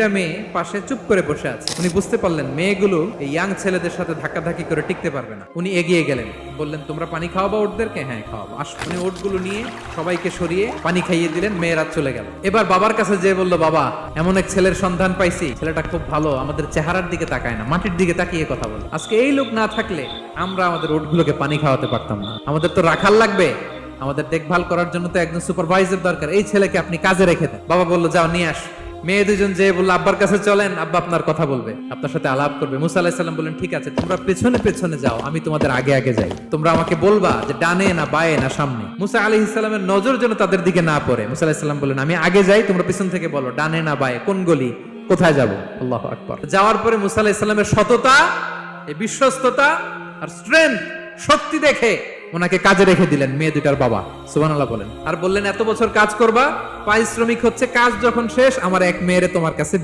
দুইটা মেয়ে পাশে চুপ করে বসে আছে। উনি বুঝতে পারলেন মেয়েগুলো এই ইয়াং ছেলেদের সাথে ধাক্কাধাক্কি করে টিকতে পারবে না। উনি এগিয়ে গেলেন, বললেন তোমরা পানি খাওয়াবা ওটদেরকে? হ্যাঁ খাওয়াবো। উনি ওটগুলো নিয়ে সবাইকে সরিয়ে পানি খাইয়ে দিলেন, মেয়েরা চলে গেল। এবার বাবার কাছে যেয়ে বলল, বাবা এমন এক ছেলের সন্ধান পাইছি, ছেলেটা খুব ভালো, আমাদের চেহারার দিকে তাকায় না, মাটির দিকে তাকিয়ে কথা বলে। আজকে এই লোক না থাকলে আমরা আমাদের ওটগুলোকে পানি খাওয়াতে পারতাম না। আমাদের তো রাখাল লাগবে, আমাদের দেখভাল করার জন্য তো একজন সুপারভাইজার দরকার। এই ছেলেকে আপনি কাজে রেখে দেন। বাবা বলল, যাও নিয়ে আস। মেয়ে দুজন যে বললো, আব্বার কাছে চলেন, আব্বা আপনার কথা বলবে, আপনার সাথে আলাপ করবে। মুসা আলাইহিস সালাম বললেন, ঠিক আছে, তোমরা পেছনে পেছনে যাও, আমি তোমাদের আগে আগে যাই। তোমরা আমাকে বলবা যে ডানে না বায়ে না সামনে। মুসা আলাইহিস সালামের নজর যেন তাদের দিকে না পড়ে। মুসা আলাইহিস সালাম বললেন, আমি আগে যাই, তোমরা পেছন থেকে বলো ডানে না বায়ে, কোন গলি, কোথায় যাব। আল্লাহু আকবার। যাওয়ার পরে মুসা আলাইহিস সালামের সততা, এই বিশ্বস্ততা আর স্ট্রেংথ, শক্তি দেখে ওনাকে কাজে রেখে দিলেন মেয়ে দুটার বাবা। সুবহানাল্লাহ বলেন। আর বললেন, এত বছর কাজ করবা, পারিশ্রমিক হচ্ছে কাজ যখন শেষ আমার এক মেয়েরে তোমার কাছে